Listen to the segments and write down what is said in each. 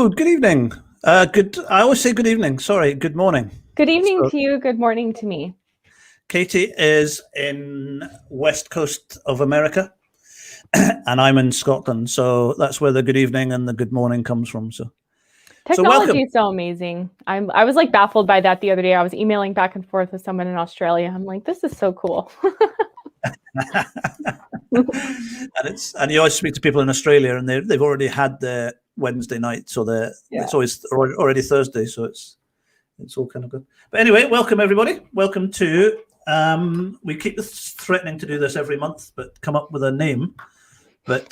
Hello, good evening. I always say good evening. Sorry, good morning. Good evening to you. Good morning to me. Katie is in West Coast of America, and I'm in Scotland. So that's where the good evening and the good morning comes from. So Technology welcome. is so amazing. I was like baffled by that the other day. I was emailing back and forth with someone in Australia. I'm like, this is so cool. and you always speak to people in Australia, and they've already had their Wednesday night, so it's always already Thursday. So it's all kind of good. But anyway, welcome everybody. Welcome to. We keep threatening to do this every month, but come up with a name. But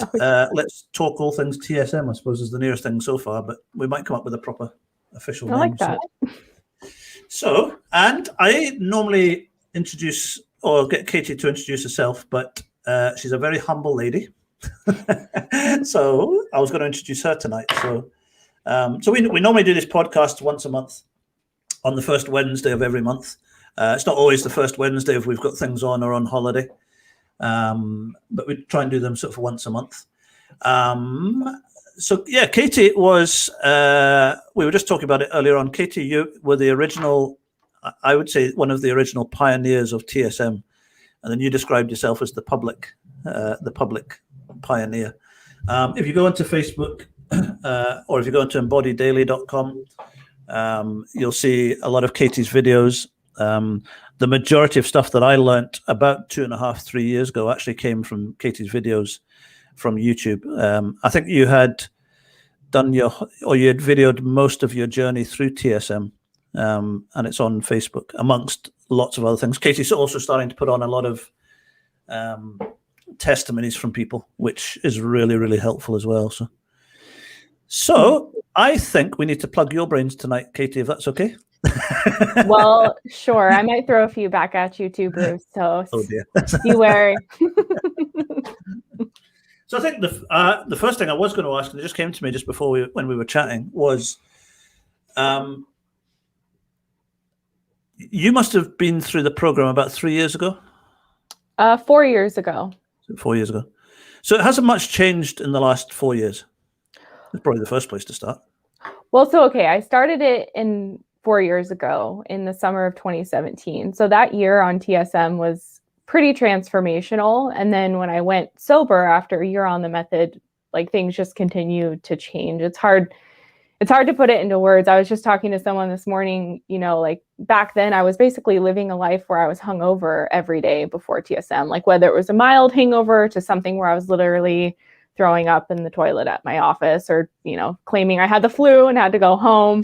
let's talk all things TSM, I suppose, is the nearest thing so far. But we might come up with a proper official name. I like that. So, and I normally introduce or get Katie to introduce herself, but she's a very humble lady. So I was going to introduce her tonight. So, we normally do this podcast once a month on the first Wednesday of every month. It's not always the first Wednesday if we've got things on or on holiday. But we try and do them sort of once a month. So yeah, Katie was, we were just talking about it earlier on. Katie, you were the original, I would say one of the original pioneers of TSM. And then you described yourself as the public pioneer. If you go into Facebook or if you go into embodydaily.com, you'll see a lot of Katie's videos. The majority of stuff that I learned about 2.5-3 years ago actually came from Katie's videos from YouTube. I think you had done you had videoed most of your journey through TSM, and it's on Facebook amongst lots of other things. Katie's also starting to put on a lot of testimonies from people, which is really, really helpful as well. So I think we need to plug your brains tonight, Katie, if that's okay. Well, sure. I might throw a few back at you too, Bruce. So beware. So I think the first thing I was going to ask, and it just came to me just before when we were chatting, was you must have been through the program about 3 years ago. 4 years ago. 4 years ago. So it hasn't much changed in the last 4 years. It's probably the first place to start. Well, so okay, I started it 4 years ago in the summer of 2017. So that year on TSM was pretty transformational. And then when I went sober after a year on the method, like things just continued to change. It's hard to put it into words. I was just talking to someone this morning, like back then I was basically living a life where I was hungover every day before TSM, like whether it was a mild hangover to something where I was literally throwing up in the toilet at my office or, claiming I had the flu and had to go home.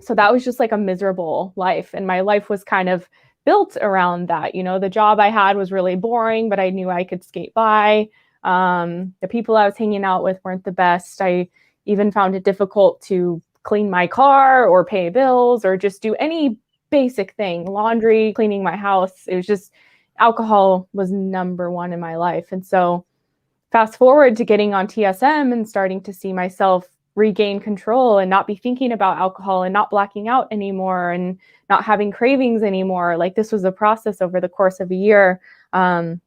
So that was just like a miserable life. And my life was kind of built around that. The job I had was really boring, but I knew I could skate by. The people I was hanging out with weren't the best. I even found it difficult to clean my car or pay bills or just do any basic thing, laundry, cleaning my house. It was just alcohol was number one in my life. And so fast forward to getting on TSM and starting to see myself regain control and not be thinking about alcohol and not blacking out anymore and not having cravings anymore. Like this was a process over the course of a year. I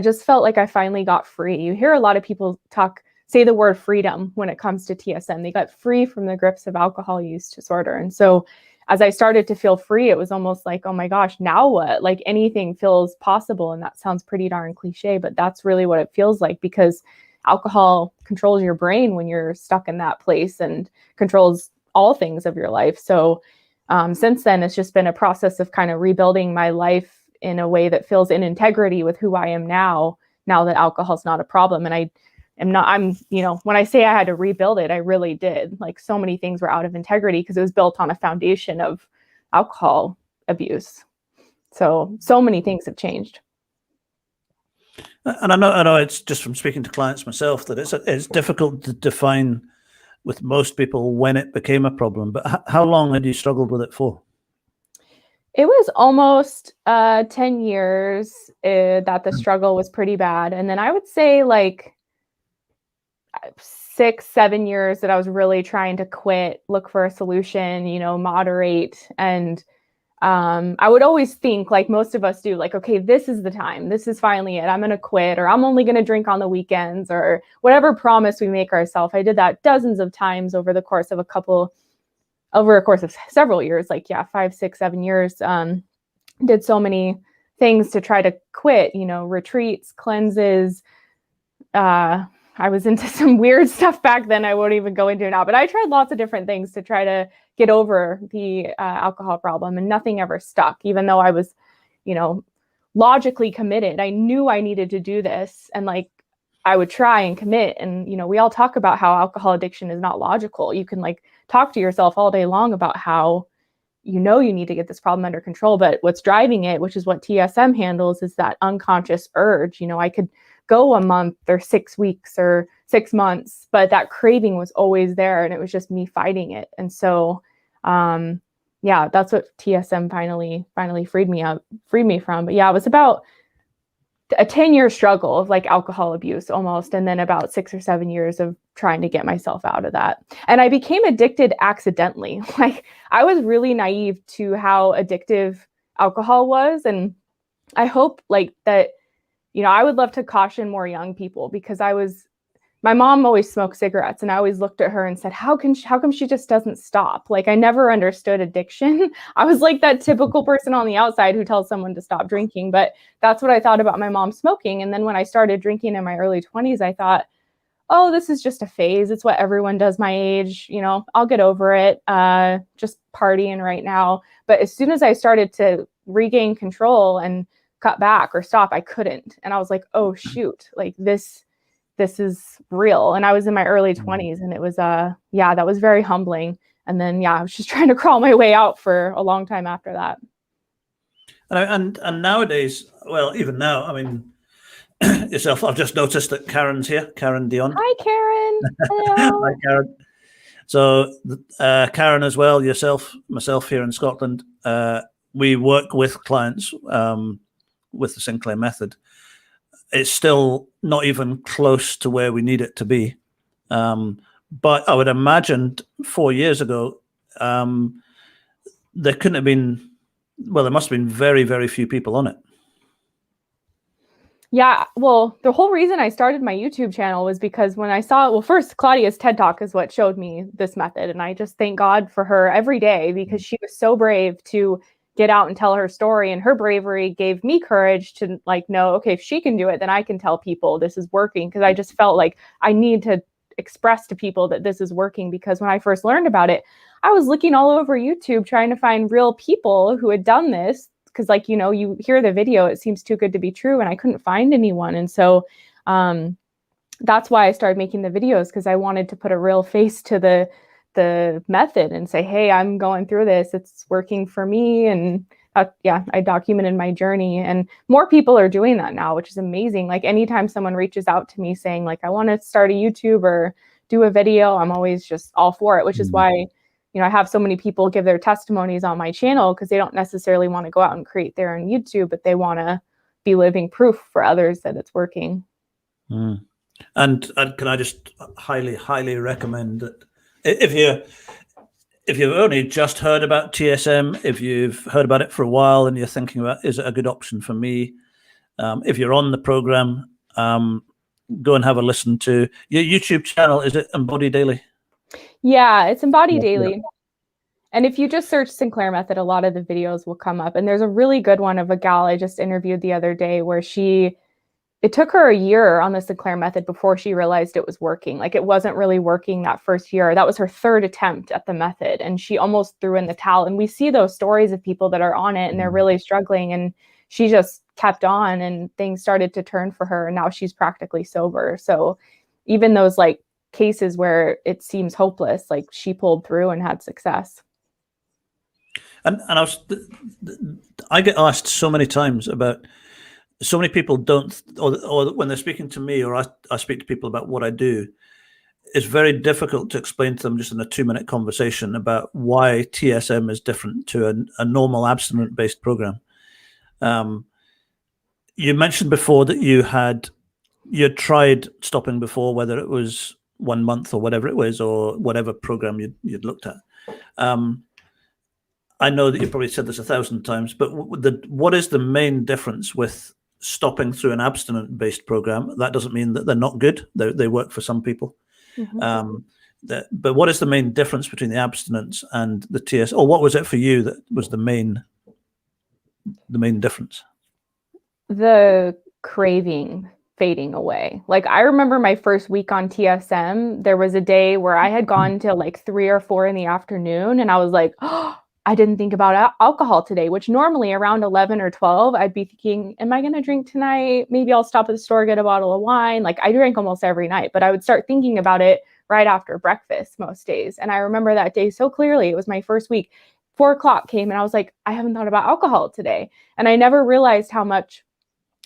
just felt like I finally got free. You hear a lot of people say the word freedom when it comes to TSM. They got free from the grips of alcohol use disorder. And so as I started to feel free, it was almost like, oh my gosh, now what? Like anything feels possible. And that sounds pretty darn cliche, but that's really what it feels like, because alcohol controls your brain when you're stuck in that place and controls all things of your life. So since then, it's just been a process of kind of rebuilding my life in a way that feels in integrity with who I am now that alcohol is not a problem. And when I say I had to rebuild it, I really did. Like so many things were out of integrity because it was built on a foundation of alcohol abuse. So many things have changed. And I know it's just from speaking to clients myself that it's difficult to define with most people when it became a problem. But how long had you struggled with it for? It was almost 10 years that the struggle was pretty bad. And then I would say like 6-7 years that I was really trying to quit, look for a solution, moderate. And I would always think, like most of us do, like, okay, this is the time. This is finally it. I'm going to quit, or I'm only going to drink on the weekends, or whatever promise we make ourselves. I did that dozens of times over the course of several years, like, 5, 6, 7 years. Did so many things to try to quit, retreats, cleanses. I was into some weird stuff back then I won't even go into now, but I tried lots of different things to try to get over the alcohol problem, and nothing ever stuck, even though I was, logically committed. I knew I needed to do this, and like I would try and commit. And, we all talk about how alcohol addiction is not logical. You can like talk to yourself all day long about how you need to get this problem under control, but what's driving it, which is what TSM handles, is that unconscious urge. I could go a month or 6 weeks or 6 months, but that craving was always there, and it was just me fighting it. And so, that's what TSM finally freed me from. But it was about a 10-year struggle of like alcohol abuse almost, and then about 6 or 7 years of trying to get myself out of that. And I became addicted accidentally. Like, I was really naive to how addictive alcohol was. And I hope like that, I would love to caution more young people, because my mom always smoked cigarettes, and I always looked at her and said, how come she just doesn't stop? Like, I never understood addiction. I was like that typical person on the outside who tells someone to stop drinking, but that's what I thought about my mom smoking. And then when I started drinking in my early 20s, I thought, oh, this is just a phase. It's what everyone does my age. I'll get over it. Just partying right now. But as soon as I started to regain control and cut back or stop, I couldn't. And I was like, oh shoot, like this is real. And I was in my early 20s, and it was that was very humbling. And then I was just trying to crawl my way out for a long time after that. And nowadays, well, even now, I mean, yourself, I've just noticed that Karen's here, Karen Dion. Hi, Karen. Hello. Hi, Karen. So Karen as well, yourself, myself here in Scotland, we work with clients with the Sinclair method. It's still not even close to where we need it to be. But I would imagine 4 years ago, there couldn't have been, well, there must have been very, very few people on it. Yeah, well, the whole reason I started my YouTube channel was because when I saw, first, Claudia's TED Talk is what showed me this method. And I just thank God for her every day, because she was so brave to get out and tell her story. And her bravery gave me courage to like, know, okay, if she can do it, then I can tell people this is working. Because I just felt like I need to express to people that this is working. Because when I first learned about it, I was looking all over YouTube trying to find real people who had done this. Because like, you hear the video, it seems too good to be true. And I couldn't find anyone. And so that's why I started making the videos, because I wanted to put a real face to the method and say, hey, I'm going through this. It's working for me. And I documented my journey, and more people are doing that now, which is amazing. Like, anytime someone reaches out to me saying like, I want to start a YouTube or do a video, I'm always just all for it, which is why, I have so many people give their testimonies on my channel, because they don't necessarily want to go out and create their own YouTube, but they want to be living proof for others that it's working. And can I just highly, highly recommend that if you've only just heard about TSM, if you've heard about it for a while and you're thinking about, is it a good option for me? If you're on the program, go and have a listen to your YouTube channel. Is it Embody Daily? Yeah, it's Embody Daily. Yeah. And if you just search Sinclair Method, a lot of the videos will come up. And there's a really good one of a gal I just interviewed the other day where it took her a year on the Sinclair Method before she realized it was working. Like, it wasn't really working that first year. That was her third attempt at the method, and she almost threw in the towel. And we see those stories of people that are on it and they're really struggling, and she just kept on, and things started to turn for her, and now she's practically sober. So even those like cases where it seems hopeless, like, she pulled through and had success. And I get asked so many times about, so many people don't, or when they're speaking to me, or I speak to people about what I do, it's very difficult to explain to them just in a 2-minute conversation about why TSM is different to a normal abstinent-based program. You mentioned before that you had tried stopping before, whether it was 1 month or whatever it was, or whatever program you'd looked at. I know that you've probably said this 1,000 times, but what is the main difference with stopping through an abstinent-based program? That doesn't mean that they're not good. They work for some people. But what is the main difference between the abstinence and the TS? Or what was it for you that was the main difference? The craving fading away. Like, I remember my first week on TSM, there was a day where I had gone till like 3 or 4 in the afternoon, and I was like, oh, I didn't think about alcohol today, which normally around 11 or 12, I'd be thinking, am I going to drink tonight? Maybe I'll stop at the store, get a bottle of wine. Like, I drank almost every night, but I would start thinking about it right after breakfast most days. And I remember that day so clearly. It was my first week. 4 o'clock came and I was like, I haven't thought about alcohol today. And I never realized how much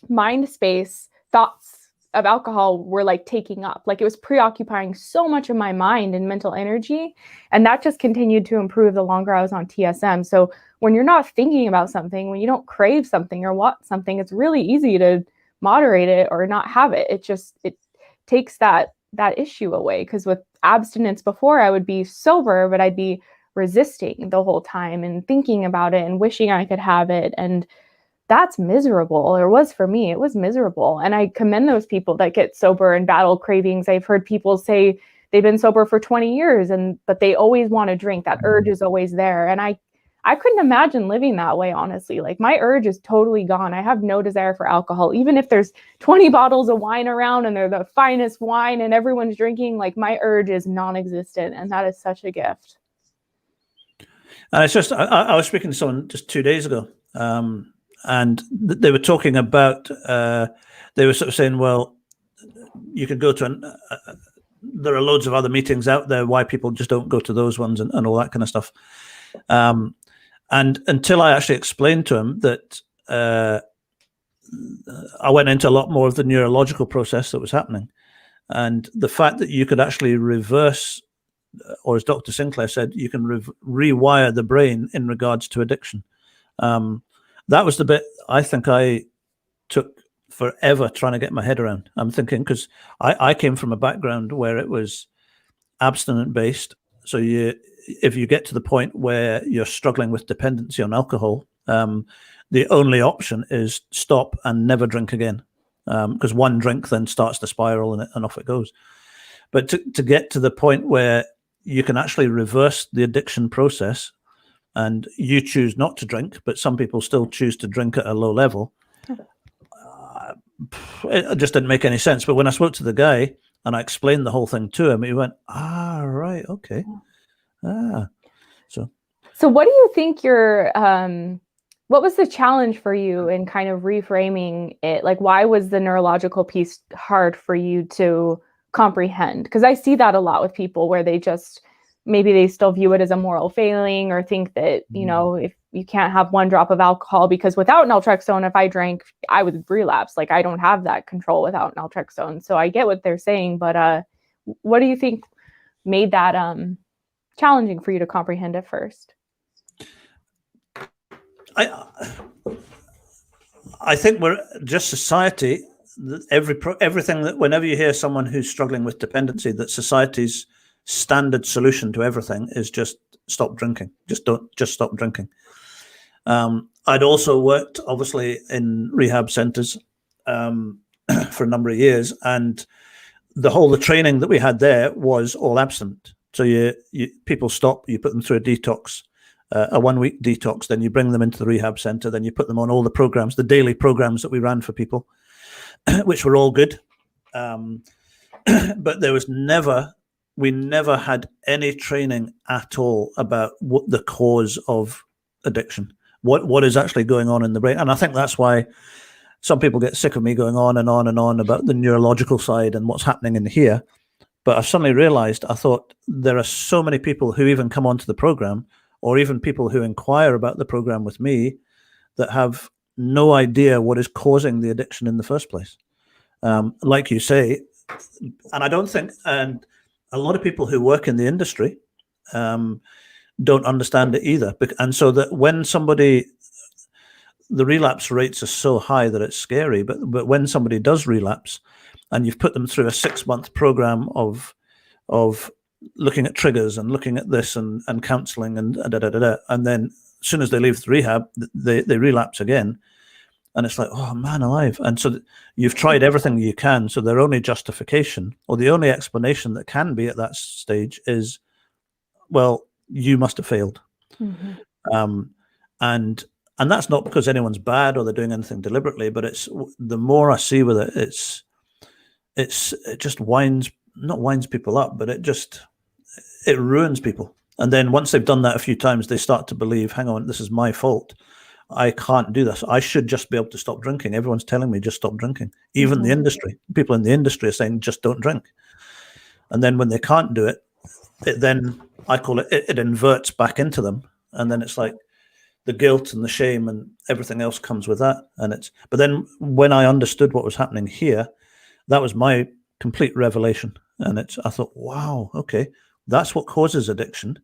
mind space thoughts of alcohol were like taking up. Like, it was preoccupying so much of my mind and mental energy. And that just continued to improve the longer I was on TSM. So when you're not thinking about something, when you don't crave something or want something, it's really easy to moderate it or not have it. It takes that issue away. Because with abstinence before, I would be sober, but I'd be resisting the whole time and thinking about it and wishing I could have it. And that's miserable, or was for me. It was miserable. And I commend those people that get sober and battle cravings. I've heard people say they've been sober for 20 years, but they always want to drink. That urge is always there. And I couldn't imagine living that way, honestly. Like, my urge is totally gone. I have no desire for alcohol. Even if there's 20 bottles of wine around and they're the finest wine and everyone's drinking, like, my urge is non-existent. And that is such a gift. And it's just, I was speaking to someone just 2 days ago, and they were talking about, they were sort of saying, well, you could go to there are loads of other meetings out there, why people just don't go to those ones and all that kind of stuff. And until I actually explained to him that I went into a lot more of the neurological process that was happening, and the fact that you could actually reverse, or as Dr. Sinclair said, you can rewire the brain in regards to addiction. That was the bit I think I took forever trying to get my head around. I'm thinking, because I came from a background where it was abstinent based. So if you get to the point where you're struggling with dependency on alcohol, the only option is stop and never drink again, because one drink then starts the spiral and off it goes. But to get to the point where you can actually reverse the addiction process, and you choose not to drink, but some people still choose to drink at a low level, it just didn't make any sense. But when I spoke to the guy and I explained the whole thing to him, he went, right, okay. So what do you think what was the challenge for you in kind of reframing it? Like, why was the neurological piece hard for you to comprehend? Because I see that a lot with people where maybe they still view it as a moral failing, or think that, if you can't have 1 drop of alcohol, because without naltrexone, if I drank, I would relapse. Like, I don't have that control without naltrexone. So I get what they're saying, but what do you think made that challenging for you to comprehend at first? I think we're just society. Everything that, whenever you hear someone who's struggling with dependency, that society's standard solution to everything is just stop drinking. Just stop drinking. I'd also worked, obviously, in rehab centers for a number of years, and the training that we had there was all abstinent. So people stop, you put them through a detox, a 1-week detox, then you bring them into the rehab center, then you put them on all the programs, the daily programs that we ran for people, which were all good. But we never had any training at all about what the cause of addiction, what is actually going on in the brain. And I think that's why some people get sick of me going on and on and on about the neurological side and what's happening in here. But I suddenly realized, I thought, there are so many people who even come onto the program, or even people who inquire about the program with me, that have no idea what is causing the addiction in the first place. Like you say, and I don't think, and a lot of people who work in the industry don't understand it either. And so that when the relapse rates are so high that it's scary, but when somebody does relapse and you've put them through a 6-month program of looking at triggers and looking at this and counseling and then soon as they leave the rehab, they relapse again. And it's like, oh man alive. And so you've tried everything you can. So their only justification or the only explanation that can be at that stage is, well, you must have failed. And that's not because anyone's bad or they're doing anything deliberately, but it's the more I see with it, it just not winds people up, but it ruins people. And then once they've done that a few times, they start to believe, hang on, this is my fault. I can't do this. I should just be able to stop drinking. Everyone's telling me just stop drinking. Even the industry, people in the industry are saying just don't drink. And then when they can't do it, then I call it inverts back into them. And then it's like the guilt and the shame and everything else comes with that. But then when I understood what was happening here, that was my complete revelation. And I thought, wow, okay, that's what causes addiction.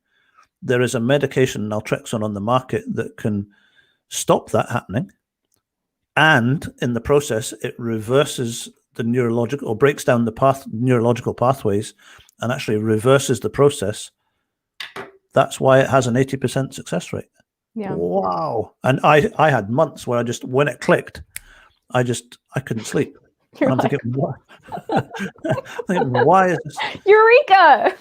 There is a medication, naltrexone, on the market that can stop that happening, and in the process it reverses the neurological, or breaks down the neurological pathways and actually reverses the process. That's why it has an 80% success rate. Wow. And I had months where when it clicked, I couldn't sleep. And I'm thinking, what? Why is this? Eureka!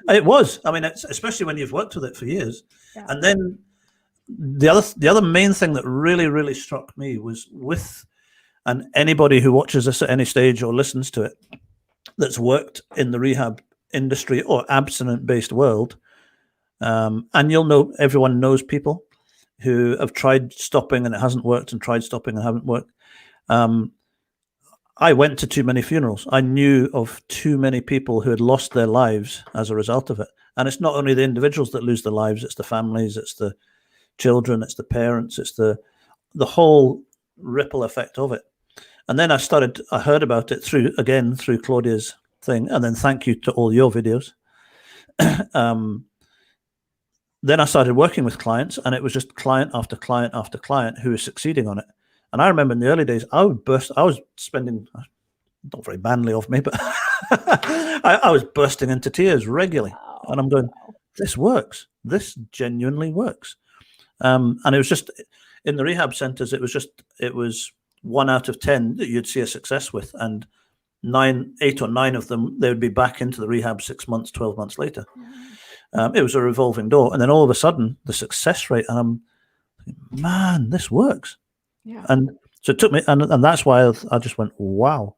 It was. I mean, especially when you've worked with it for years. And then the other main thing that really, really struck me was and anybody who watches this at any stage or listens to it that's worked in the rehab industry or abstinent-based world, and you'll know, everyone knows people who have tried stopping and it hasn't worked, and tried stopping and haven't worked. I went to too many funerals. I knew of too many people who had lost their lives as a result of it. And it's not only the individuals that lose their lives, it's the families, it's the children, it's the parents, it's the whole ripple effect of it. And then I heard about it through Claudia's thing, and then thank you to all your videos. Then I started working with clients, and it was just client after client after client who was succeeding on it. And I remember in the early days, I was spending, not very manly of me, but I was bursting into tears regularly. And I'm going, this works. This genuinely works. And it was just, in the rehab centers, it was 1 out of 10 that you'd see a success with. And 8 or 9 of them, they would be back into the rehab 6 months, 12 months later. It was a revolving door. And then all of a sudden, the success rate, and I'm thinking, man, this works. Yeah. And so it took me, and that's why I just went, wow.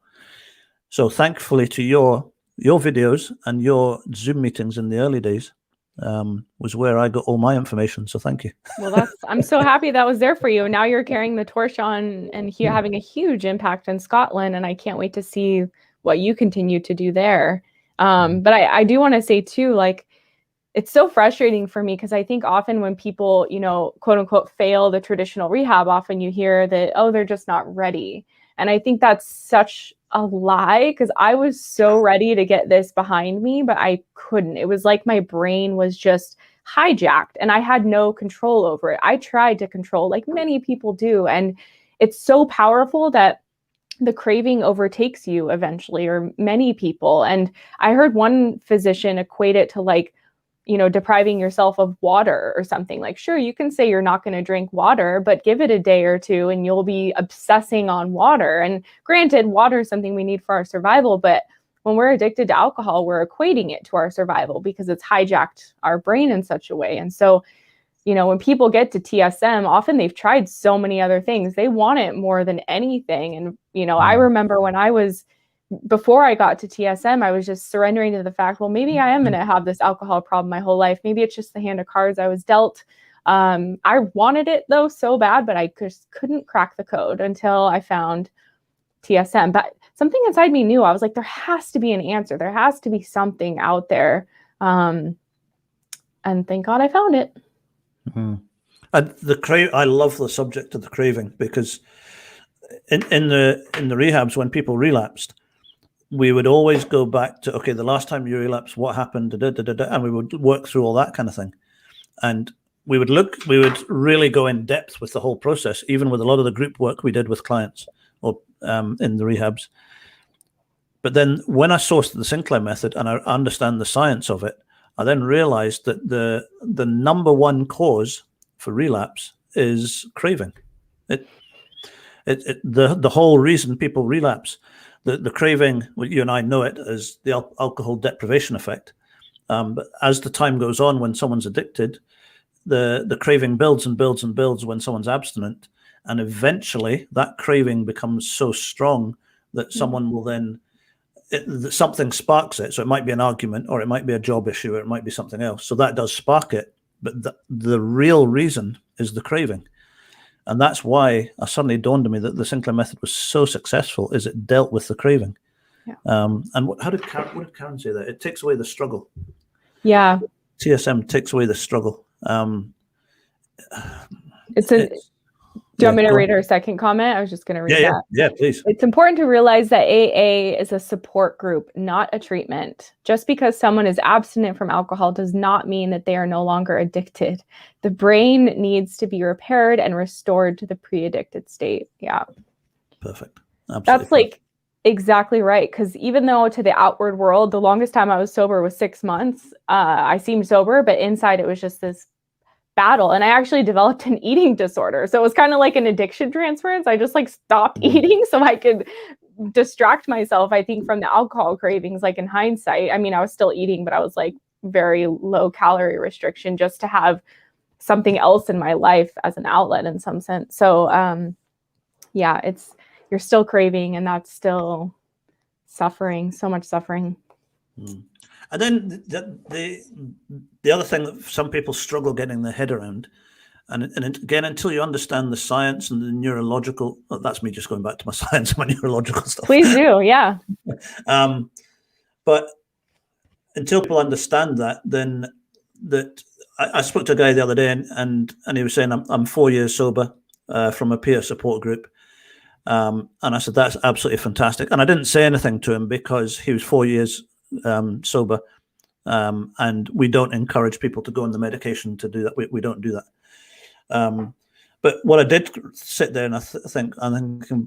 So thankfully to your videos and your Zoom meetings in the early days was where I got all my information. So thank you. Well, I'm so happy that was there for you. Now you're carrying the torch on and having a huge impact in Scotland. And I can't wait to see what you continue to do there. But I do want to say too, like, it's so frustrating for me because I think often when people, quote unquote, fail the traditional rehab, often you hear that, oh, they're just not ready. And I think that's such a lie, because I was so ready to get this behind me, but I couldn't. It was like my brain was just hijacked and I had no control over it. I tried to control, like many people do. And it's so powerful that the craving overtakes you eventually, or many people. And I heard one physician equate it to like, depriving yourself of water or something. Like, sure, you can say you're not going to drink water, but give it a day or two and you'll be obsessing on water. And granted, water is something we need for our survival, but when we're addicted to alcohol, we're equating it to our survival because it's hijacked our brain in such a way. And so, when people get to TSM, often they've tried so many other things. They want it more than anything. And, I remember before I got to TSM, I was just surrendering to the fact, well, maybe I am going to have this alcohol problem my whole life. Maybe it's just the hand of cards I was dealt. I wanted it though so bad, but I just couldn't crack the code until I found TSM. But something inside me knew. I was like, there has to be an answer. There has to be something out there. And thank God I found it. Mm-hmm. And I love the subject of the craving, because in the rehabs, when people relapsed, we would always go back to, okay, the last time you relapsed, what happened? And we would work through all that kind of thing. And we would really go in depth with the whole process, even with a lot of the group work we did with clients or in the rehabs. But then when I sourced the Sinclair method and I understand the science of it, I then realized that the number one cause for relapse is craving. The whole reason people relapse, the craving, well, you and I know it as the alcohol deprivation effect. But as the time goes on, when someone's addicted, the craving builds and builds and builds when someone's abstinent. And eventually that craving becomes so strong that someone will then, something sparks it. So it might be an argument, or it might be a job issue, or it might be something else. So that does spark it. But the real reason is the craving. And that's why it suddenly dawned on me that the Sinclair method was so successful, is it dealt with the craving. Yeah. And what did Karen say there? It takes away the struggle. Yeah. TSM takes away the struggle. Do you want me to read her second comment? I was just going to read that. Yeah, please. It's important to realize that AA is a support group, not a treatment. Just because someone is abstinent from alcohol does not mean that they are no longer addicted. The brain needs to be repaired and restored to the pre-addicted state. Yeah. Perfect. Absolutely. That's like exactly right. Because even though to the outward world, the longest time I was sober was 6 months, I seemed sober, but inside it was just this battle. And I actually developed an eating disorder. So it was kind of like an addiction transference. I just like stopped eating so I could distract myself, I think, from the alcohol cravings. Like in hindsight, I mean, I was still eating, but I was like very low calorie restriction just to have something else in my life as an outlet in some sense. So yeah, you're still craving, and that's still suffering, so much suffering. And then the other thing that some people struggle getting their head around, and again, until you understand the science and the neurological, that's me just going back to my science and my neurological stuff. Please do, yeah. But until people understand that, then I spoke to a guy the other day, and he was saying, I'm 4 years sober from a peer support group. And I said, that's absolutely fantastic. And I didn't say anything to him because he was 4 years sober, and we don't encourage people to go on the medication to do that. We don't do that. But what I did sit there and I think,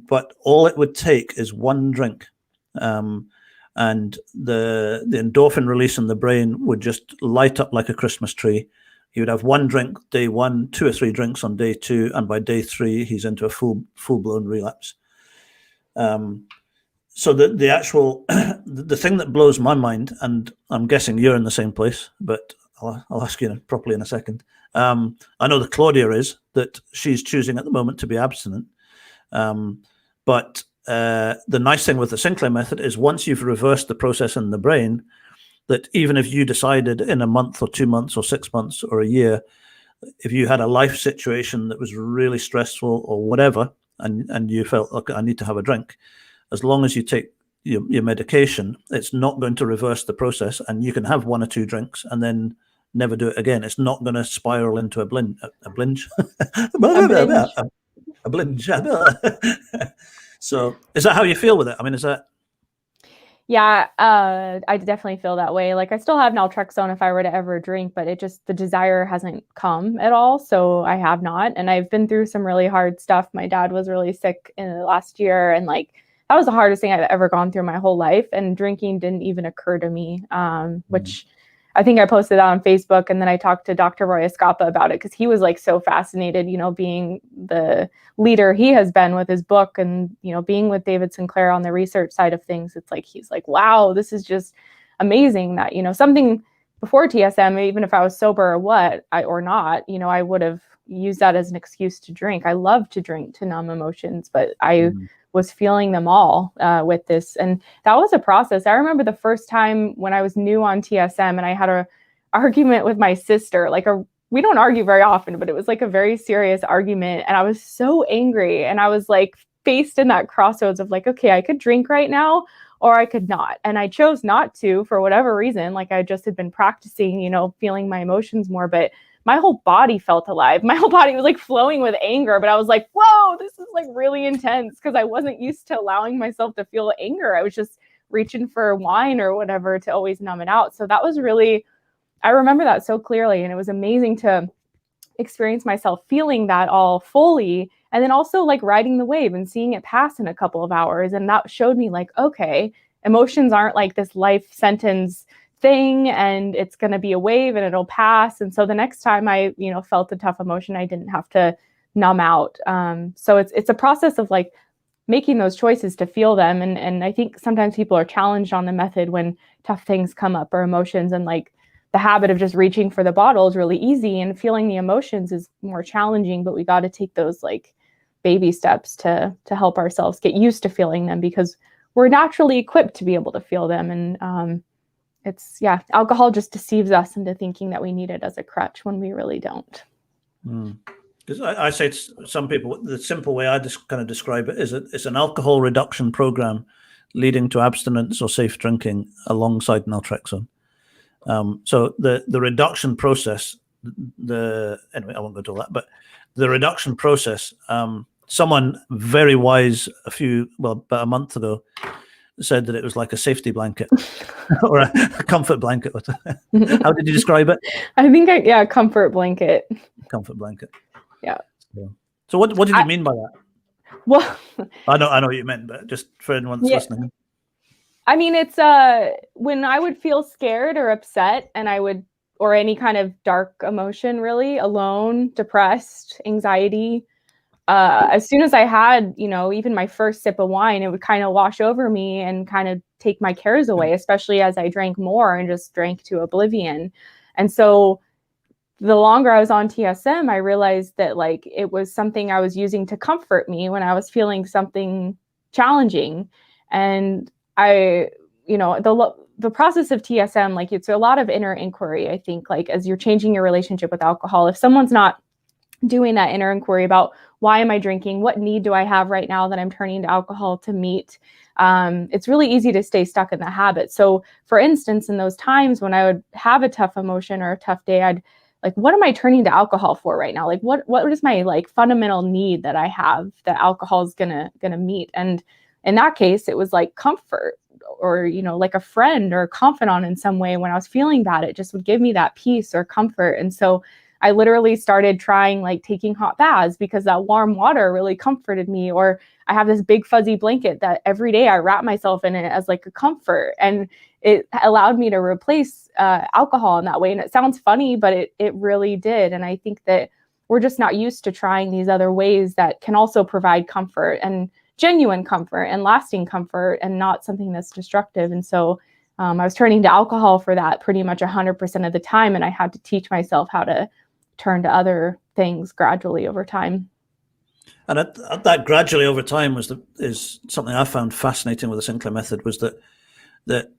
but all it would take is one drink, and the endorphin release in the brain would just light up like a Christmas tree. He would have one drink day one, 2 or 3 drinks on day 2, and by day 3 he's into a full-blown relapse. So the actual the thing that blows my mind, and I'm guessing you're in the same place, but I'll ask you properly in a second. I know that Claudia is, that she's choosing at the moment to be abstinent. But the nice thing with the Sinclair method is once you've reversed the process in the brain, that even if you decided in a month or 2 months or 6 months or a year, if you had a life situation that was really stressful or whatever, and you felt, okay, I need to have a drink, as long as you take your medication, it's not going to reverse the process, and you can have 1 or 2 drinks and then never do it again. It's not going to spiral into a blinge. So is that how you feel with it? I mean, is that? Yeah, I definitely feel that way. Like I still have naltrexone if I were to ever drink, but the desire hasn't come at all. So I have not. And I've been through some really hard stuff. My dad was really sick in the last year, and like, that was the hardest thing I've ever gone through my whole life. And drinking didn't even occur to me, which I think I posted that on Facebook. And then I talked to Dr. Roy Escapa about it because he was like so fascinated, being the leader he has been with his book and, being with David Sinclair on the research side of things. It's like, he's like, wow, this is just amazing that, something before TSM, even if I was sober or not, I would have used that as an excuse to drink. I love to drink to numb emotions, but I was feeling them all with this. And that was a process. I remember the first time when I was new on TSM and I had a argument with my sister, we don't argue very often, but it was like a very serious argument. And I was so angry. And I was like faced in that crossroads of like, okay, I could drink right now or I could not. And I chose not to for whatever reason. Like I just had been practicing, feeling my emotions more, but my whole body felt alive. My whole body was like flowing with anger, but I was like, whoa, this is like really intense because I wasn't used to allowing myself to feel anger. I was just reaching for wine or whatever to always numb it out. So that was really, I remember that so clearly. And it was amazing to experience myself feeling that all fully. And then also like riding the wave and seeing it pass in a couple of hours. And that showed me like, okay, emotions aren't like this life sentence thing and it's going to be a wave and it'll pass. And so the next time I, felt a tough emotion, I didn't have to numb out. So it's a process of like making those choices to feel them. And I think sometimes people are challenged on the method when tough things come up or emotions, and like the habit of just reaching for the bottle is really easy and feeling the emotions is more challenging, but we got to take those like baby steps to help ourselves get used to feeling them, because we're naturally equipped to be able to feel them. And alcohol just deceives us into thinking that we need it as a crutch when we really don't. Because I say to some people, the simple way I just kind of describe it is it's an alcohol reduction program leading to abstinence or safe drinking alongside naltrexone. So the reduction process, anyway, I won't go to all that, but the reduction process, someone very wise about a month ago said that it was like a safety blanket or a comfort blanket. How did you describe it? I think, comfort blanket. Comfort blanket. Yeah. So what did you mean by that? Well, I know what you meant, but just for anyone that's listening. I mean, it's when I would feel scared or upset or any kind of dark emotion, really, alone, depressed, anxiety, as soon as I had, even my first sip of wine, it would kind of wash over me and kind of take my cares away, especially as I drank more and just drank to oblivion. And so the longer I was on TSM, I realized that like it was something I was using to comfort me when I was feeling something challenging. And the process of TSM, like it's a lot of inner inquiry, I think, like as you're changing your relationship with alcohol. If someone's not doing that inner inquiry about why am I drinking, what need do I have right now that I'm turning to alcohol to meet, it's really easy to stay stuck in the habit. So for instance, in those times when I would have a tough emotion or a tough day, I'd like, what am I turning to alcohol for right now? Like what is my like fundamental need that I have that alcohol is gonna meet? And in that case, it was like comfort, or, like a friend or a confidant in some way. When I was feeling bad, it just would give me that peace or comfort. And so I literally started trying like taking hot baths because that warm water really comforted me. Or I have this big fuzzy blanket that every day I wrap myself in it as like a comfort. And it allowed me to replace alcohol in that way. And it sounds funny, but it really did. And I think that we're just not used to trying these other ways that can also provide comfort and genuine comfort and lasting comfort and not something that's destructive. And so I was turning to alcohol for that pretty much 100% of the time. And I had to teach myself how to turn to other things gradually over time. And at that gradually over time is something I found fascinating with the Sinclair method, was that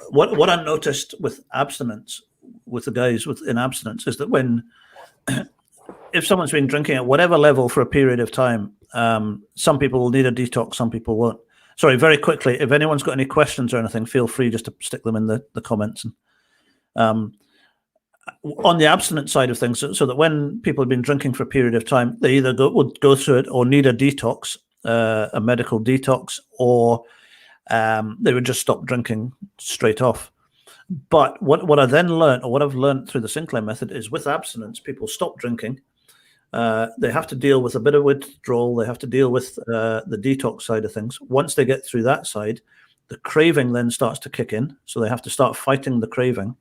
what I noticed with abstinence, with the guys in abstinence, is that if someone's been drinking at whatever level for a period of time, some people will need a detox, some people won't. Sorry, very quickly, if anyone's got any questions or anything, feel free just to stick them in the comments. And on the abstinence side of things, so that when people have been drinking for a period of time, they either would go through it or need a detox, a medical detox, or they would just stop drinking straight off. But what I then learned, or what I've learned through the Sinclair method, is with abstinence, people stop drinking. They have to deal with a bit of withdrawal. They have to deal with the detox side of things. Once they get through that side, the craving then starts to kick in. So they have to start fighting the craving.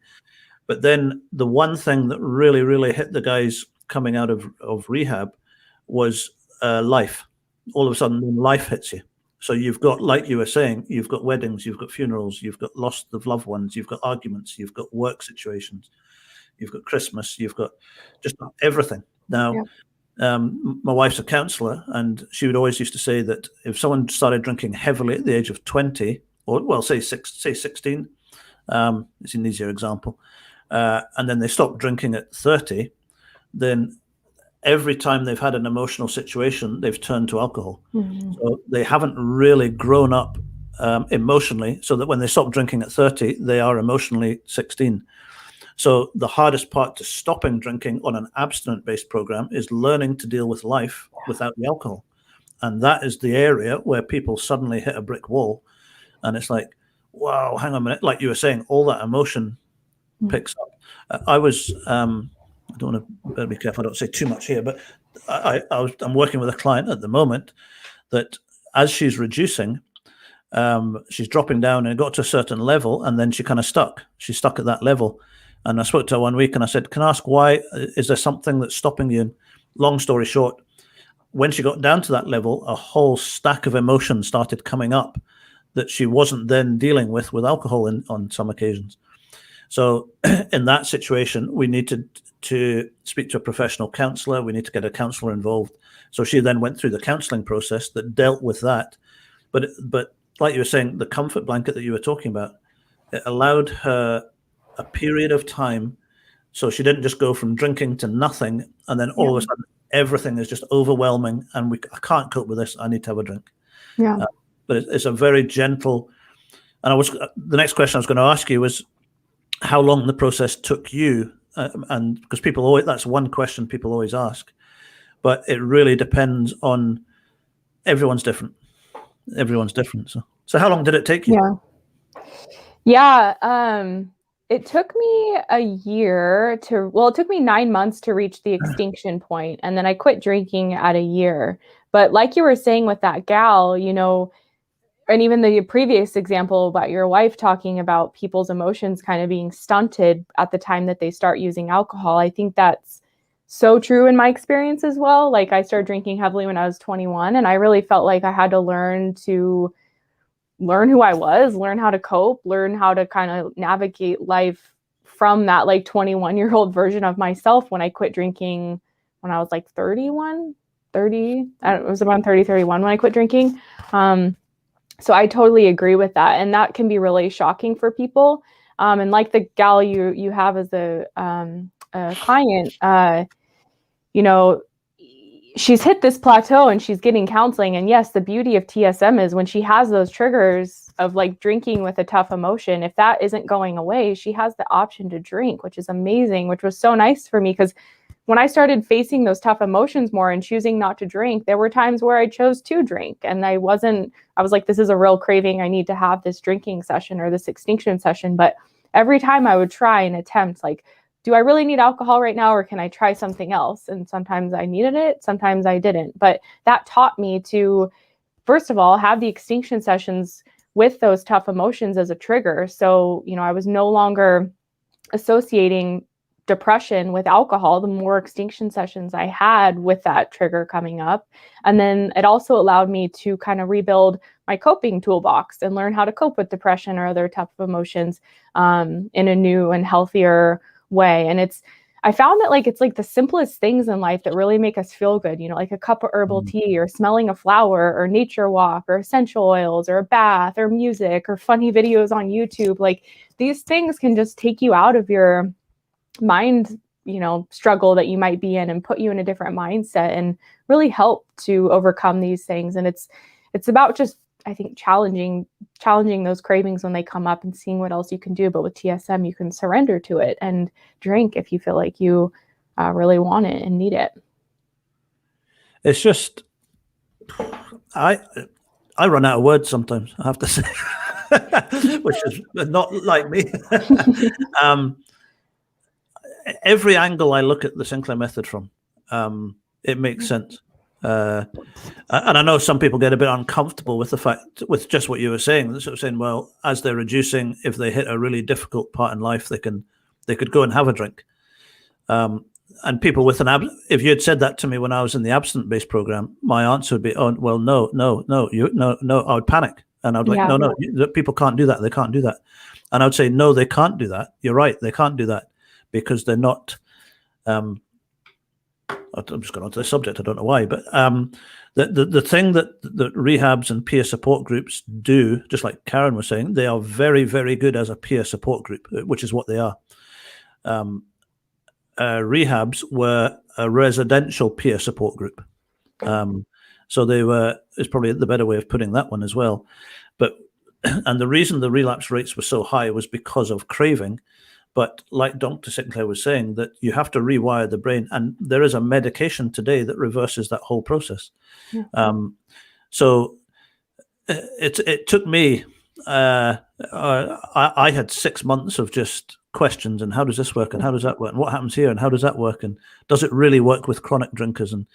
But then the one thing that really, really hit the guys coming out of rehab was life. All of a sudden, life hits you. So you've got, like you were saying, you've got weddings, you've got funerals, you've got loss of loved ones, you've got arguments, you've got work situations, you've got Christmas, you've got just everything. Now, my wife's a counselor, and she would always used to say that if someone started drinking heavily at the age of 20, or well, say 16, it's an easier example, and then they stopped drinking at 30, then every time they've had an emotional situation, they've turned to alcohol. Mm-hmm. So they haven't really grown up emotionally, so that when they stop drinking at 30, they are emotionally 16. So the hardest part to stopping drinking on an abstinent-based program is learning to deal with life without the alcohol. And that is the area where people suddenly hit a brick wall. And it's like, wow, hang on a minute. Like you were saying, all that emotion picks up. I was... I don't want to, better be careful I don't say too much here, but I'm working with a client at the moment that as she's reducing, she's dropping down, and it got to a certain level, and then she kind of stuck. She's stuck at that level. And I spoke to her one week, and I said, can I ask why? Is there something that's stopping you? And long story short, when she got down to that level, a whole stack of emotions started coming up that she wasn't then dealing with alcohol on some occasions. So in that situation, we needed to speak to a professional counselor. We need to get a counselor involved. So she then went through the counseling process that dealt with that. But like you were saying, the comfort blanket that you were talking about, it allowed her a period of time. So she didn't just go from drinking to nothing, and then all of a sudden everything is just overwhelming, and I can't cope with this. I need to have a drink. Yeah. But it's a very gentle. And the next question I was going to ask you was how long the process took you, and because people always, that's one question people always ask, but it really depends on, everyone's different. So how long did it take you? It took me it took me 9 months to reach the extinction point, and then I quit drinking at a year. But like you were saying with that gal, and even the previous example about your wife talking about people's emotions kind of being stunted at the time that they start using alcohol, I think that's so true in my experience as well. Like, I started drinking heavily when I was 21, and I really felt like I had to learn who I was, learn how to cope, learn how to kind of navigate life from that like 21-year-old version of myself when I quit drinking when I was like 31. It was around 30, 31 when I quit drinking. So I totally agree with that. And that can be really shocking for people. And like the gal you have as a client, she's hit this plateau and she's getting counseling. And yes, the beauty of TSM is when she has those triggers of like drinking with a tough emotion, if that isn't going away, she has the option to drink, which is amazing, which was so nice for me, because when I started facing those tough emotions more and choosing not to drink, there were times where I chose to drink, and I was like, this is a real craving. I need to have this drinking session or this extinction session. But every time I would try and attempt, like, do I really need alcohol right now, or can I try something else? And sometimes I needed it, sometimes I didn't. But that taught me to, first of all, have the extinction sessions with those tough emotions as a trigger. So, I was no longer associating depression with alcohol the more extinction sessions I had with that trigger coming up. And then it also allowed me to kind of rebuild my coping toolbox and learn how to cope with depression or other tough emotions in a new and healthier way. And I found that it's like the simplest things in life that really make us feel good, like a cup of herbal tea, or smelling a flower, or nature walk, or essential oils, or a bath, or music, or funny videos on YouTube. Like, these things can just take you out of your mind, struggle that you might be in, and put you in a different mindset and really help to overcome these things. And it's about just, I think, challenging those cravings when they come up and seeing what else you can do. But with TSM, you can surrender to it and drink if you feel like you really want it and need it. It's just, I run out of words sometimes, I have to say, which is not like me. Every angle I look at the Sinclair method from, it makes sense. And I know some people get a bit uncomfortable with the fact, with just what you were saying, sort of saying, well, as they're reducing, if they hit a really difficult part in life, they could go and have a drink. And people with if you had said that to me when I was in the abstinence-based program, my answer would be, oh, well, no, I would panic. And I'd be like, no, people can't do that. They can't do that. And I would say, no, they can't do that. You're right. They can't do that because they're not, I'm just going on to the subject. I don't know why, but the thing that rehabs and peer support groups do, just like Karen was saying, they are very, very good as a peer support group, which is what they are. Rehabs were a residential peer support group. So they were, is probably the better way of putting that one as well. But, and the reason the relapse rates were so high was because of craving. But like Dr. Sinclair was saying, that you have to rewire the brain, and there is a medication today that reverses that whole process. Yeah. So it took me, I had 6 months of just questions, and how does this work, and how does that work, and what happens here, and how does that work, and does it really work with chronic drinkers, and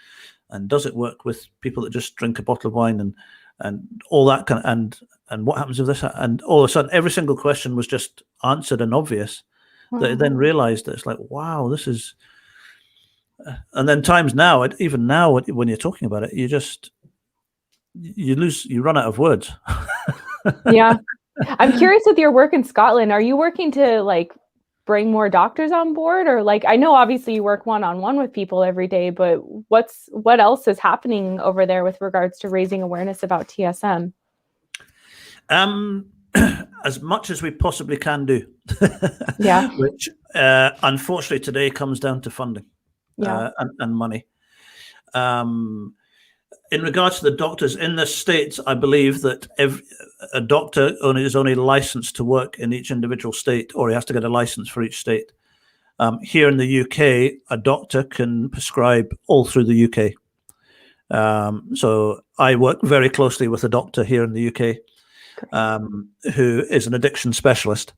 does it work with people that just drink a bottle of wine, and all that kind of, and what happens if this, and all of a sudden every single question was just answered and obvious. They then realized that it's like, wow, this is, and then times now, even now when you're talking about it, you run out of words. Yeah. I'm curious with your work in Scotland, are you working to like bring more doctors on board, or like, I know obviously you work one-on-one with people every day, but what else is happening over there with regards to raising awareness about TSM? As much as we possibly can do. Yeah. Which unfortunately today comes down to funding. Yeah. And money. In regards to the doctors in the States, I believe that a doctor is only licensed to work in each individual state, or he has to get a license for each state. Here in the UK, a doctor can prescribe all through the UK. So I work very closely with a doctor here in the UK who is an addiction specialist.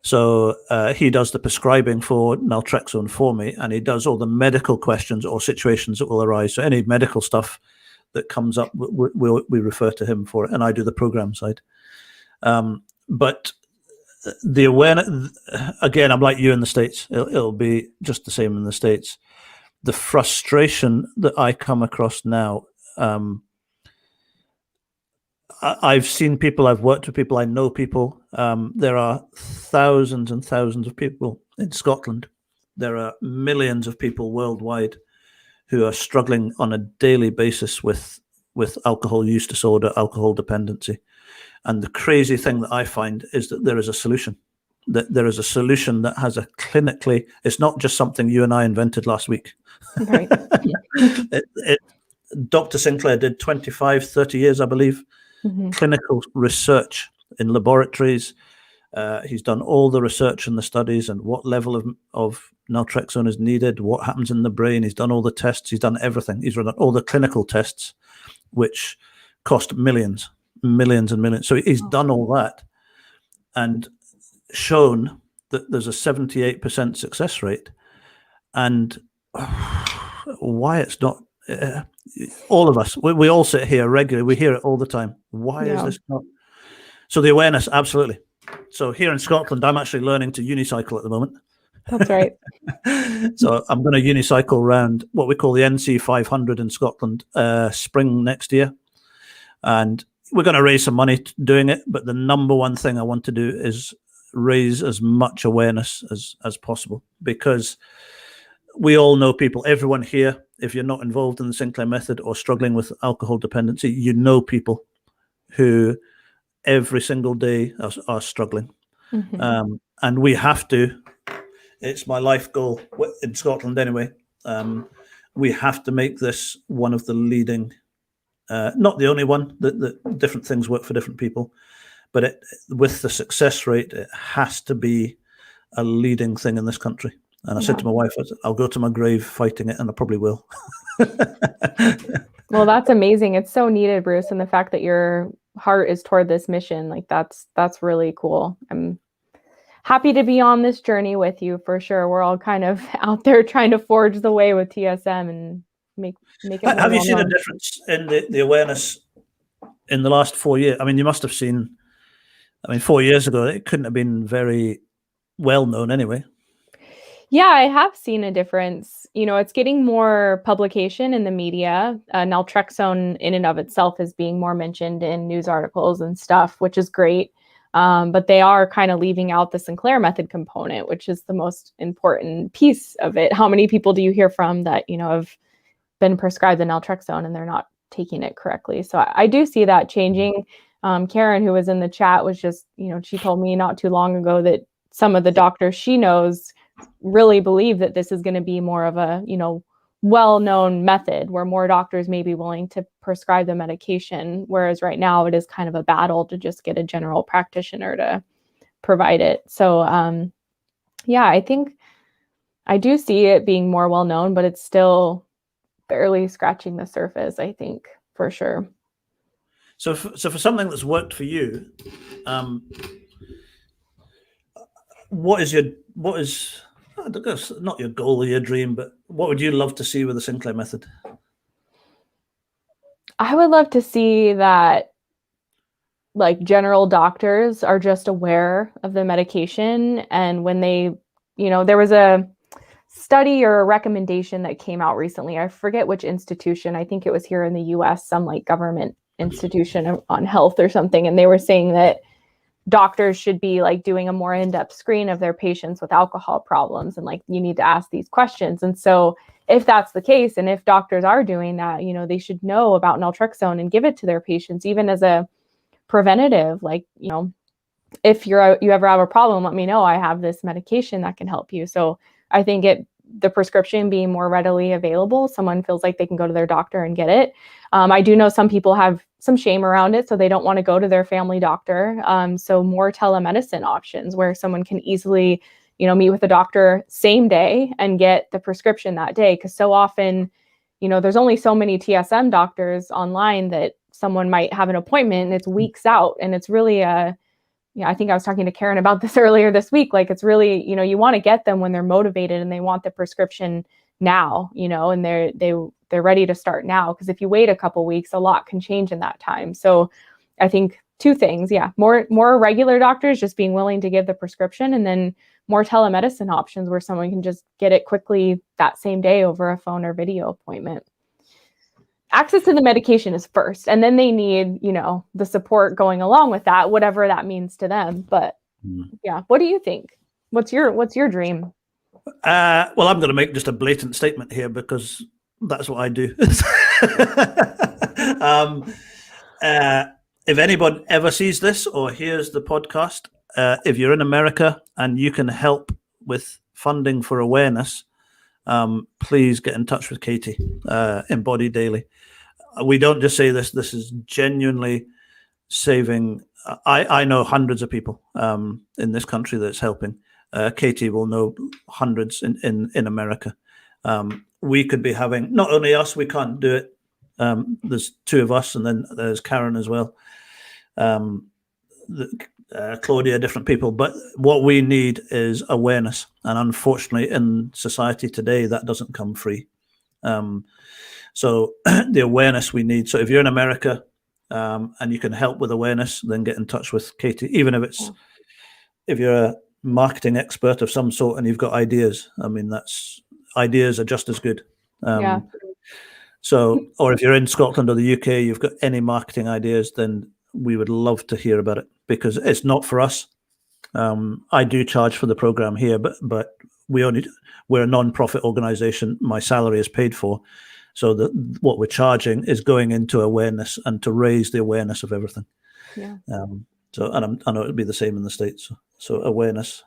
So he does the prescribing for naltrexone for me, and he does all the medical questions or situations that will arise. So any medical stuff that comes up, we refer to him for it, and I do the program side. But the awareness, again, I'm like you in the States. It'll be just the same in the States. The frustration that I come across now, I've seen people, I've worked with people, I know people. There are thousands and thousands of people in Scotland. There are millions of people worldwide who are struggling on a daily basis with alcohol use disorder, alcohol dependency. And the crazy thing that I find is that there is a solution. That there is a solution that has a clinically, it's not just something you and I invented last week. Right. Dr. Sinclair did 25, 30 years, I believe, clinical research in laboratories. He's done all the research and the studies and what level of naltrexone is needed, what happens in the brain. He's done all the tests. He's done everything. He's run all the clinical tests, which cost millions and millions. So he's done all that and shown that there's a 78% success rate. And why it's not, all of us, we all sit here regularly. We hear it all the time. Why is this not? So the awareness, absolutely. So here in Scotland, I'm actually learning to unicycle at the moment. That's right. So I'm going to unicycle around what we call the NC 500 in Scotland spring next year. And we're going to raise some money doing it. But the number one thing I want to do is raise as much awareness as possible, because we all know people, everyone here, if you're not involved in the Sinclair method or struggling with alcohol dependency, you know people who every single day are struggling. And we have to, it's my life goal in Scotland anyway, we have to make this one of the leading, not the only one, that different things work for different people, but with the success rate, it has to be a leading thing in this country. And I said to my wife, I'll go to my grave fighting it, and I probably will. Well, that's amazing. It's so needed, Bruce. And the fact that your heart is toward this mission, like that's really cool. I'm happy to be on this journey with you for sure. We're all kind of out there trying to forge the way with TSM and make it. Have you seen a difference in the awareness in the last 4 years? I mean, you must have seen, 4 years ago, it couldn't have been very well known anyway. Yeah, I have seen a difference. It's getting more publication in the media. Naltrexone in and of itself is being more mentioned in news articles and stuff, which is great. But they are kind of leaving out the Sinclair method component, which is the most important piece of it. How many people do you hear from that, have been prescribed the naltrexone and they're not taking it correctly? So I do see that changing. Karen, who was in the chat, was just, she told me not too long ago that some of the doctors she knows really believe that this is going to be more of a, well-known method where more doctors may be willing to prescribe the medication. Whereas right now it is kind of a battle to just get a general practitioner to provide it. So, yeah, I think I do see it being more well-known, but it's still barely scratching the surface, I think, for sure. So for something that's worked for you, what is I guess not your goal or your dream, but what would you love to see with the Sinclair method? I would love to see that like general doctors are just aware of the medication. And when they, there was a study or a recommendation that came out recently. I forget which institution. I think it was here in the US, some like government institution on health or something. And they were saying that doctors should be like doing a more in-depth screen of their patients with alcohol problems. And like, you need to ask these questions. And so if that's the case, and if doctors are doing that, they should know about naltrexone and give it to their patients, even as a preventative, like, if you ever have a problem, let me know. I have this medication that can help you. So I think the prescription being more readily available, someone feels like they can go to their doctor and get it. I do know some people have some shame around it, so they don't want to go to their family doctor. So more telemedicine options where someone can easily, meet with a doctor same day and get the prescription that day. Because so often, there's only so many TSM doctors online that someone might have an appointment and it's weeks out. And it's really I think I was talking to Karen about this earlier this week. Like, it's really, you want to get them when they're motivated and they want the prescription now, and they're ready to start now. Because if you wait a couple weeks, a lot can change in that time. So I think two things. Yeah. More regular doctors just being willing to give the prescription, and then more telemedicine options where someone can just get it quickly that same day over a phone or video appointment. Access to the medication is first, and then they need, the support going along with that, whatever that means to them. But yeah, what do you think? What's your dream? Well, I'm going to make just a blatant statement here because that's what I do. If anyone ever sees this or hears the podcast, if you're in America and you can help with funding for awareness, please get in touch with Katie, Embody Daily. We don't just say this. This is genuinely saving. I know hundreds of people in this country that's helping. Katie will know hundreds in America. We could be having, not only us, we can't do it. There's two of us, and then there's Karen as well. Claudia, different people. But what we need is awareness. And unfortunately, in society today, that doesn't come free. So the awareness we need. So if you're in America and you can help with awareness, then get in touch with Katie, even if it's, if you're a marketing expert of some sort and you've got ideas. I mean, ideas are just as good. So, or if you're in Scotland or the UK, you've got any marketing ideas, then we would love to hear about it, because it's not for us. I do charge for the program here, but we're a non-profit organization. My salary is paid for. So what we're charging is going into awareness and to raise the awareness of everything. Yeah. So, and I know it'd be the same in the States. So awareness.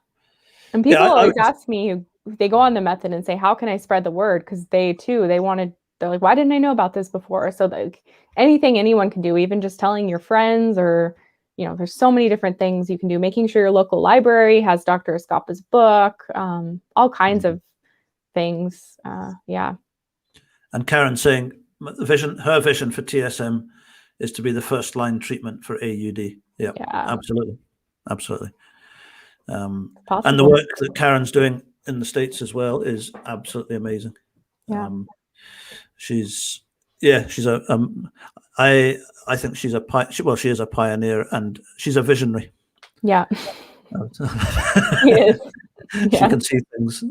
And people always ask me, they go on the method and say, how can I spread the word? Because they're like, why didn't I know about this before? So like anything anyone can do, even just telling your friends, or, there's so many different things you can do. Making sure your local library has Dr. Escapa's book, all kinds of things. Yeah. And Karen saying her vision for TSM is to be the first line treatment for AUD. Yeah, absolutely. Absolutely. And the work that Karen's doing in the States as well is absolutely amazing. Yeah. I think she is a pioneer, and she's a visionary. Yeah. She is. She can see things.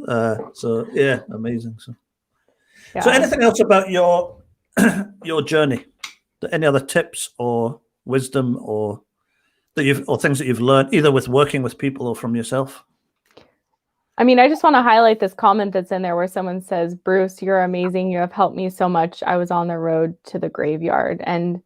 So yeah, amazing. So anything else about your journey? Any other tips or wisdom or things that you've learned, either with working with people or from yourself? I mean, I just want to highlight this comment that's in there where someone says, Bruce, you're amazing. You have helped me so much. I was on the road to the graveyard. And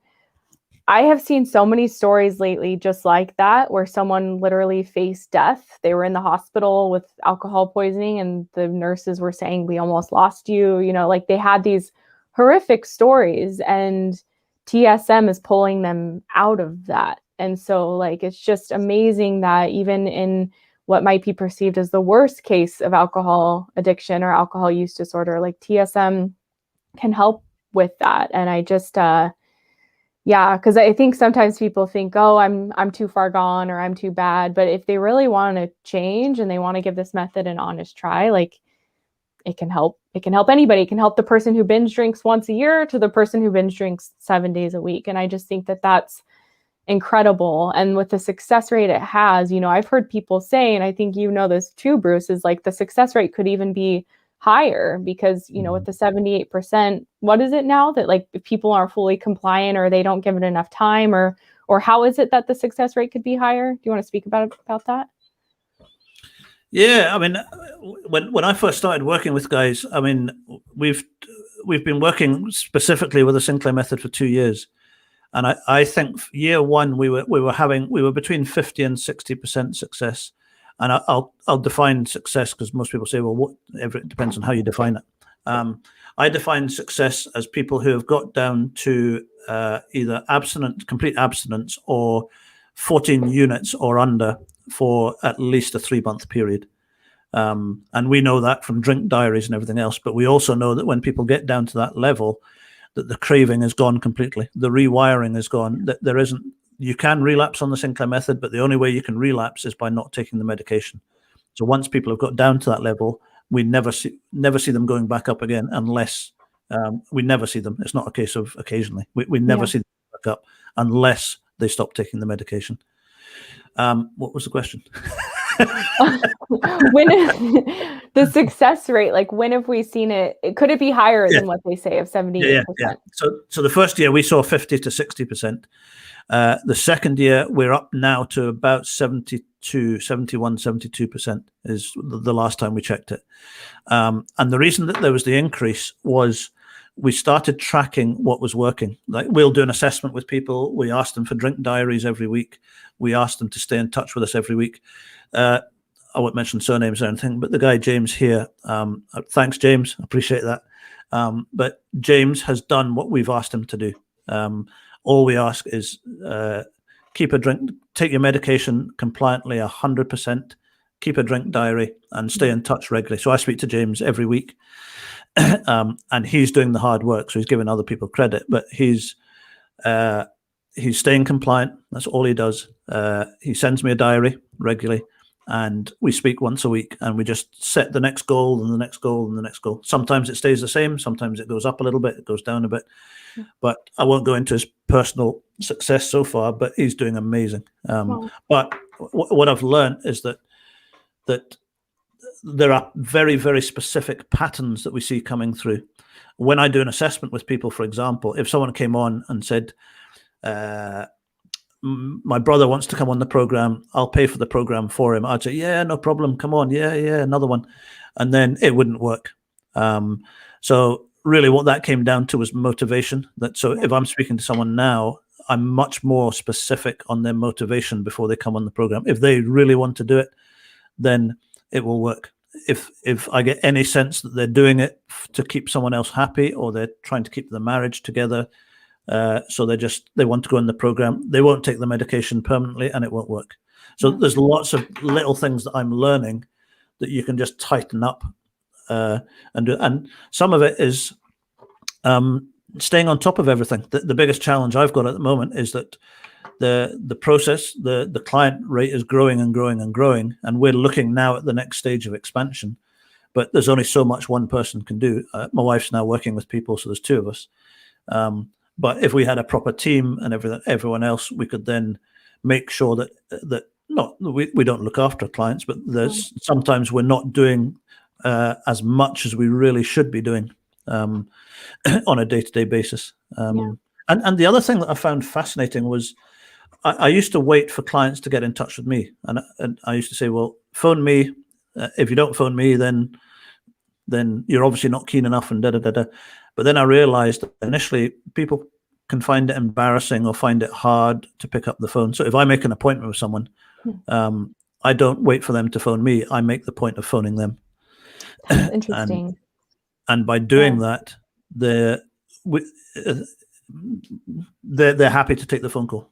I have seen so many stories lately just like that, where someone literally faced death. They were in the hospital with alcohol poisoning and the nurses were saying, we almost lost you. Like they had these horrific stories, and TSM is pulling them out of that. And so like, it's just amazing that even in what might be perceived as the worst case of alcohol addiction or alcohol use disorder, like TSM can help with that. And I just, because I think sometimes people think, oh, I'm too far gone or I'm too bad. But if they really want to change and they want to give this method an honest try, like it can help. It can help anybody. It can help the person who binge drinks once a year to the person who binge drinks 7 days a week. And I just think that that's incredible. And with the success rate it has, I've heard people say, and I think this too, Bruce, is like the success rate could even be higher because, with the 78%, what is it now that like if people aren't fully compliant or they don't give it enough time, or how is it that the success rate could be higher? Do you want to speak about that? Yeah, I mean, when I first started working with guys, I mean, we've been working specifically with the Sinclair method for 2 years, and I think year one we were between 50 and 60% success, and I'll define success because most people say, well, it depends on how you define it. I define success as people who have got down to either complete abstinence, or 14 units or under for at least a 3-month period. And we know that from drink diaries and everything else, but we also know that when people get down to that level, that the craving is gone completely. The rewiring is gone. That you can relapse on the Sinclair method, but the only way you can relapse is by not taking the medication. So once people have got down to that level, we never see them going back up again unless we never see them. It's not a case of occasionally. We never see them back up unless they stop taking the medication. What was the question? When the success rate, like when have we seen it? Could it be higher than what they say of 78%? Yeah. So the first year we saw 50 to 60%. The second year we're up now to about 71, 72% is the last time we checked it. And the reason that there was the increase was we started tracking what was working. Like, we'll do an assessment with people. We ask them for drink diaries every week. We ask them to stay in touch with us every week. I won't mention surnames or anything, but the guy James here, thanks James, I appreciate that. But James has done what we've asked him to do. All we ask is take your medication compliantly 100%, keep a drink diary, and stay in touch regularly. So I speak to James every week, and he's doing the hard work. So he's giving other people credit, but he's staying compliant. That's all he does. He sends me a diary regularly, and we speak once a week, and we just set the next goal and the next goal and the next goal. Sometimes it stays the same. Sometimes it goes up a little bit, it goes down a bit. But I won't go into his personal success so far, but he's doing amazing. But what I've learned is that there are very, very specific patterns that we see coming through. When I do an assessment with people, for example, if someone came on and said, my brother wants to come on the program, I'll pay for the program for him, I'd say, yeah, no problem, come on, yeah, another one. And then it wouldn't work. So really what that came down to was motivation. If I'm speaking to someone now, I'm much more specific on their motivation before they come on the program. If they really want to do it, then it will work. If I get any sense that they're doing it to keep someone else happy, or they're trying to keep the marriage together, so they want to go in the program, they won't take the medication permanently, and it won't work. So there's lots of little things that I'm learning that you can just tighten up and do. And some of it is staying on top of everything. The biggest challenge I've got at the moment is that the process, the client rate is growing and growing and growing, and we're looking now at the next stage of expansion. But there's only so much one person can do. My wife's now working with people, so there's 2 of us. But if we had a proper team and everyone else, we could then make sure that we don't look after clients, but there's sometimes we're not doing as much as we really should be doing on a day-to-day basis. And the other thing that I found fascinating was I used to wait for clients to get in touch with me, and I used to say, well, phone me. If you don't phone me, then you're obviously not keen enough, and da-da-da-da. But then I realized that initially people can find it embarrassing or find it hard to pick up the phone. So if I make an appointment with someone, I don't wait for them to phone me. I make the point of phoning them. Interesting. And by doing that, they're happy to take the phone call.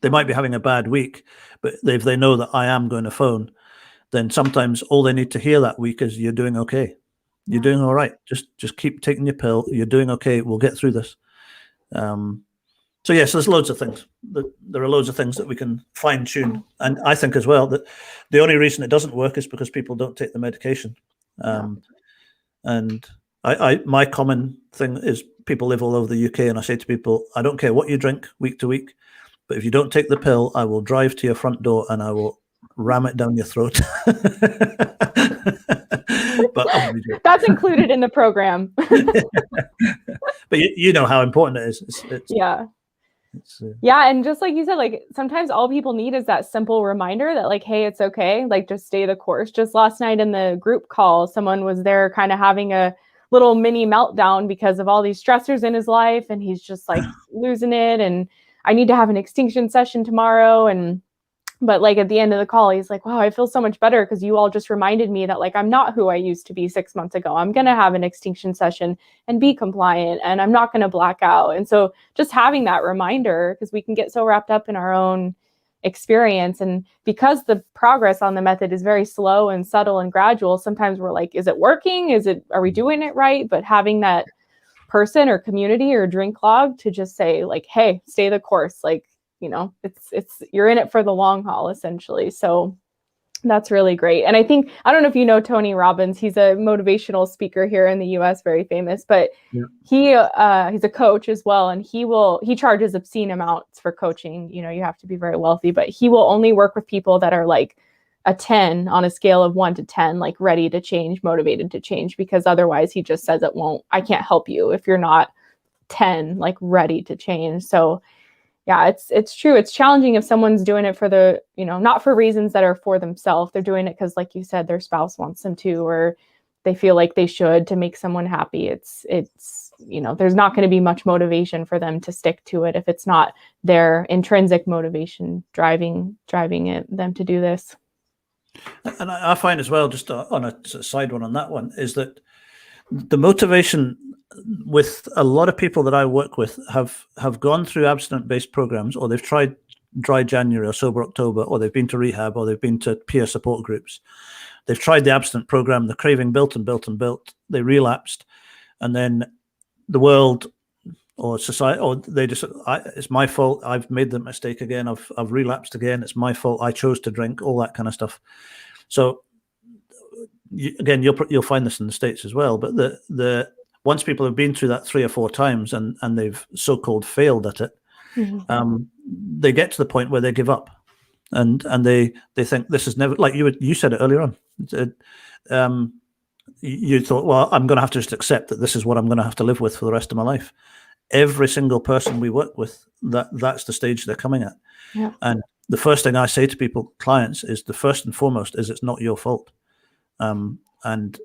They might be having a bad week, but if they know that I am going to phone, then sometimes all they need to hear that week is, you're doing okay. You're doing all right. Just keep taking your pill. You're doing okay. We'll get through this. So yes, there's loads of things. There are loads of things that we can fine tune. And I think as well that the only reason it doesn't work is because people don't take the medication. And my common thing is, people live all over the UK, and I say to people, I don't care what you drink week to week. but if you don't take the pill, I will drive to your front door and I will ram it down your throat. But that's included in the program. But you know how important it is. Yeah. Yeah, and just like you said, like sometimes all people need is that simple reminder that like, hey, it's okay, like just stay the course. Just last night in the group call, someone was there kind of having a little mini meltdown because of all these stressors in his life, and he's just like losing it, and I need to have an extinction session tomorrow. But like at the end of the call, he's like, wow, I feel so much better because you all just reminded me that like I'm not who I used to be 6 months ago. I'm going to have an extinction session and be compliant, and I'm not going to black out. And so just having that reminder, because we can get so wrapped up in our own experience, and because the progress on the method is very slow and subtle and gradual, sometimes we're like, is it working? Are we doing it right? But having that person or community or drink log to just say like, hey, stay the course, like, you know, it's you're in it for the long haul essentially. So that's really great. And I think, I don't know if you know Tony Robbins, he's a motivational speaker here in the US, very famous, but he's a coach as well. And he charges obscene amounts for coaching. You know, you have to be very wealthy, but he will only work with people that are like a 10 on a scale of 1 to 10, like ready to change, motivated to change, because otherwise he just says I can't help you if you're not 10, like ready to change. So yeah, it's true. It's challenging if someone's doing it for the, you know, not for reasons that are for themselves. They're doing it because, like you said, their spouse wants them to, or they feel like they should to make someone happy. It's, you know, there's not going to be much motivation for them to stick to it if it's not their intrinsic motivation driving them to do this. And I find as well, just on a side one on that one, is that the motivation with a lot of people that I work with have gone through abstinent-based programs, or they've tried Dry January or Sober October, or they've been to rehab, or they've been to peer support groups. They've tried the abstinent program, the craving built and built and built. They relapsed, and then the world or society, or they just, it's my fault. I've made the mistake again. I've relapsed again. It's my fault. I chose to drink. All that kind of stuff. So again, you'll find this in the States as well. But the once people have been through that 3 or 4 times and they've so-called failed at it, they get to the point where they give up, and they think this is never, like you said it earlier on. You thought, well, I'm going to have to just accept that this is what I'm going to have to live with for the rest of my life. Every single person we work with, that's the stage they're coming at. Yeah. And the first thing I say to people, clients, is the first and foremost is it's not your fault. And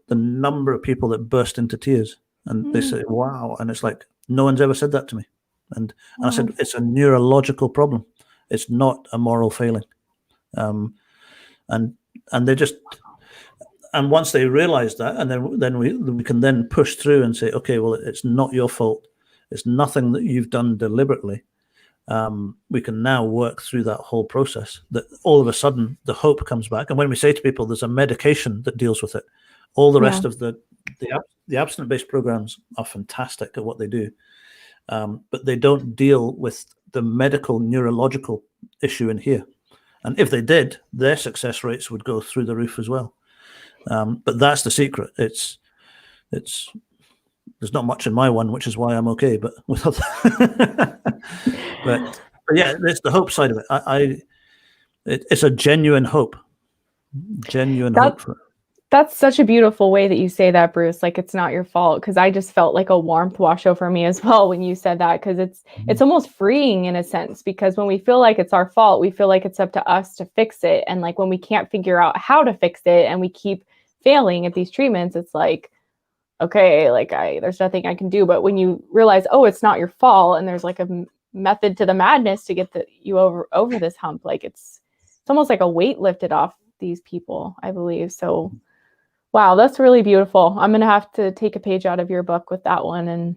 the number of people that burst into tears and they say, wow. And it's like, no one's ever said that to me. And I said, it's a neurological problem. It's not a moral failing. And they just, and once they realize that, and then we can then push through and say, okay, well, it's not your fault. It's nothing that you've done deliberately. We can now work through that whole process. That all of a sudden the hope comes back. And when we say to people, there's a medication that deals with it. All the rest of the abstinent-based programs are fantastic at what they do, but they don't deal with the medical neurological issue in here. And if they did, their success rates would go through the roof as well. But that's the secret. It's there's not much in my one, which is why I'm okay. But with other, but yeah, it's the hope side of it. It's a genuine hope. Hope for it. That's such a beautiful way that you say that, Bruce. Like, it's not your fault, because I just felt like a warmth wash over me as well when you said that, because it's almost freeing in a sense, because when we feel like it's our fault, we feel like it's up to us to fix it. And like when we can't figure out how to fix it and we keep failing at these treatments, it's like, okay, like there's nothing I can do. But when you realize, oh, it's not your fault, and there's like a method to the madness to get you over this hump, like it's almost like a weight lifted off these people, I believe. So wow, that's really beautiful. I'm going to have to take a page out of your book with that one. And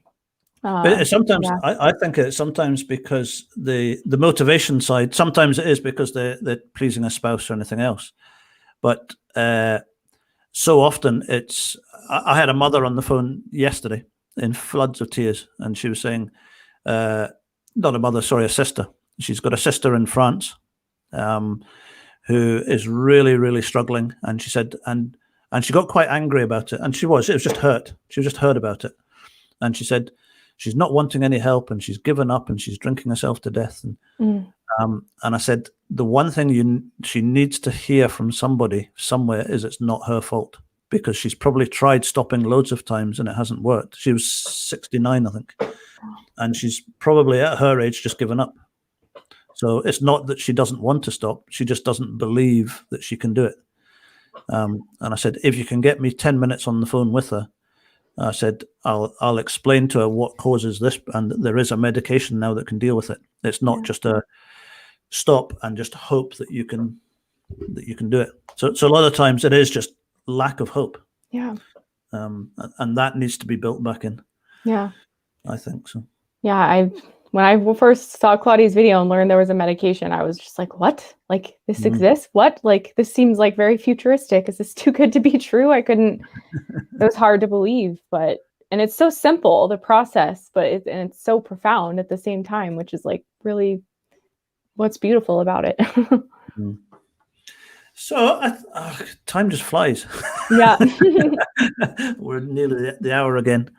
but sometimes I think it's sometimes because the motivation side, sometimes it is because they're pleasing a spouse or anything else. But so often I had a mother on the phone yesterday in floods of tears, and she was saying, not a mother, sorry, a sister. She's got a sister in France who is really, really struggling. And she said, and she got quite angry about it. And it was just hurt. She was just hurt about it. And she said she's not wanting any help, and she's given up, and she's drinking herself to death. And I said, the one thing she needs to hear from somebody somewhere is it's not her fault, because she's probably tried stopping loads of times and it hasn't worked. She was 69, I think. And she's probably at her age just given up. So it's not that she doesn't want to stop. She just doesn't believe that she can do it. And I said, if you can get me 10 minutes on the phone with her, I said, I'll explain to her what causes this. And there is a medication now that can deal with it. It's not just a stop and just hope that you can do it. So a lot of times it is just lack of hope. Yeah. And that needs to be built back in. Yeah. I think so. Yeah. When I first saw Claudia's video and learned there was a medication, I was just like, what? Like, this exists? What? Like, this seems like very futuristic. Is this too good to be true? It was hard to believe, and it's so simple, the process, but it's so profound at the same time, which is like really what's beautiful about it. So time just flies. Yeah. We're nearly the hour again.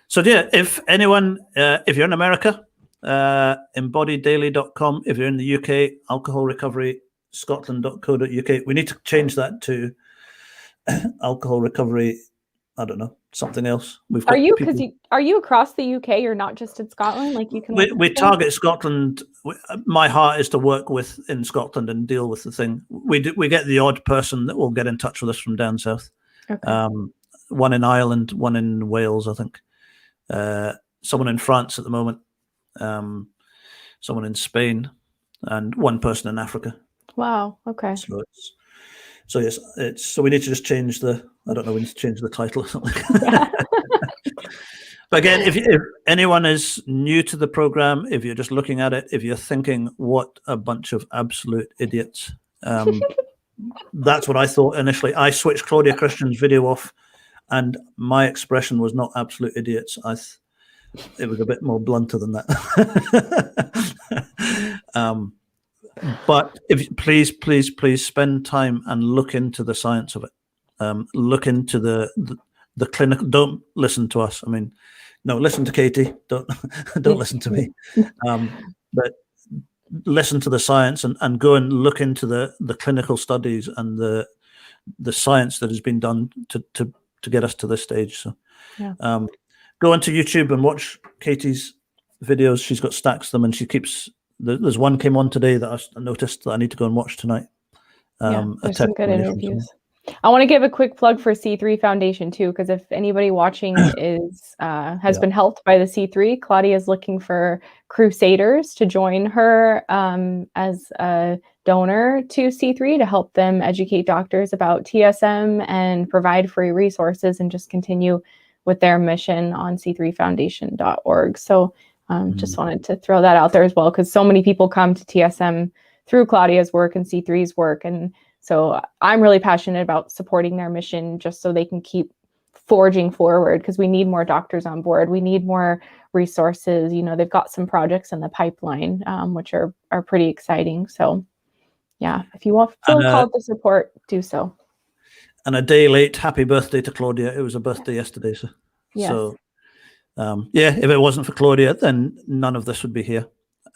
So yeah, if anyone, if you're in America, embodydaily.com. If you're in the UK, alcohol recovery scotland.co.uk. We need to change that to alcohol recovery. I don't know, something else. We've got are you across the UK? You're not just in Scotland? Like you can. We target Scotland. My heart is to work in Scotland and deal with the thing. We get the odd person that will get in touch with us from down south. Okay. One in Ireland, one in Wales, I think. Someone in France at the moment, someone in Spain, and one person in Africa. Wow. Okay. So yes, so we need to just change we need to change the title or something. Yeah. But again, if anyone is new to the program, if you're just looking at it, if you're thinking, what a bunch of absolute idiots, that's what I thought initially. I switched Claudia Christian's video off, and my expression was not absolute idiots. It was a bit more blunter than that. But if please spend time and look into the science of it. Look into the clinical. Don't listen to us. I mean, no, listen to Katie. Don't listen to me. But listen to the science and go and look into the clinical studies and the science that has been done to get us to this stage. So go onto YouTube and watch Katie's videos. She's got stacks of them, and she keeps. There's one came on today that I noticed that I need to go and watch tonight. There's some good interviews. I want to give a quick plug for C3 Foundation too, because if anybody watching has been helped by the C3, Claudia is looking for crusaders to join her as a donor to C3 to help them educate doctors about TSM and provide free resources and just continue with their mission on c3foundation.org. So just wanted to throw that out there as well, because so many people come to TSM through Claudia's work and C3's work. And so I'm really passionate about supporting their mission just so they can keep forging forward, because we need more doctors on board. We need more resources. You know, they've got some projects in the pipeline, which are pretty exciting. So yeah, if you feel called to support, do so. And a day late, happy birthday to Claudia. It was a birthday yesterday. So, yes. So if it wasn't for Claudia, then none of this would be here.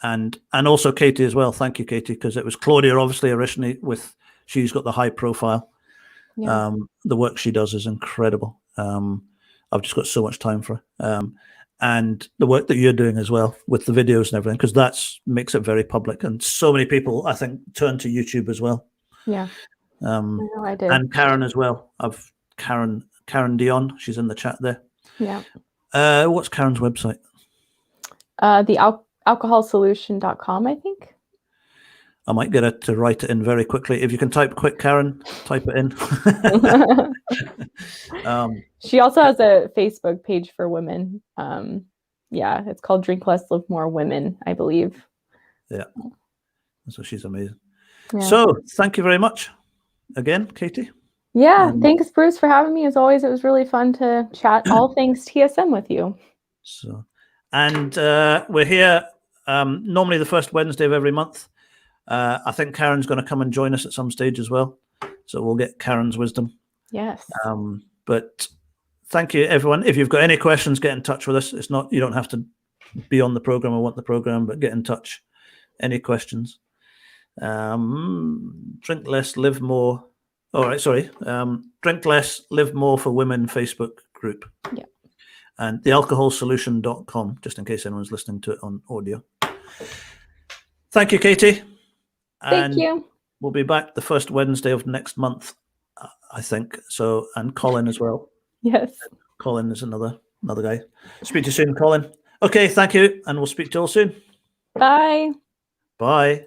And also Katie as well. Thank you, Katie, because it was Claudia obviously originally she's got the high profile. Yeah. The work she does is incredible. I've just got so much time for her. And the work that you're doing as well with the videos and everything, because makes it very public. And so many people, I think, turn to YouTube as well. Yeah. I did. And Karen as well. Karen Dion. She's in the chat there. Yeah. What's Karen's website? The alcoholsolution.com, I think. I might get her to write it in very quickly. If you can type quick, Karen, type it in. She also has a Facebook page for women. It's called Drink Less, Live More Women, I believe. Yeah. So she's amazing. Yeah. So thank you very much again, Katie. Yeah, thanks, Bruce, for having me. As always, it was really fun to chat all things TSM with you. So, and we're here normally the first Wednesday of every month. I think Karen's going to come and join us at some stage as well. So we'll get Karen's wisdom. Yes. But thank you, everyone. If you've got any questions, get in touch with us. You don't have to be on the program or want the program, but get in touch any questions. Drink Less, Live More. All right, sorry. Drink Less, Live More for Women Facebook group. Yeah. And thealcoholsolution.com, just in case anyone's listening to it on audio. Thank you, Katie. Thank you. We'll be back the first Wednesday of next month, I think. So, and Colin as well. Yes. Colin is another guy. Speak to you soon, Colin. Okay, thank you. And we'll speak to you all soon. Bye. Bye.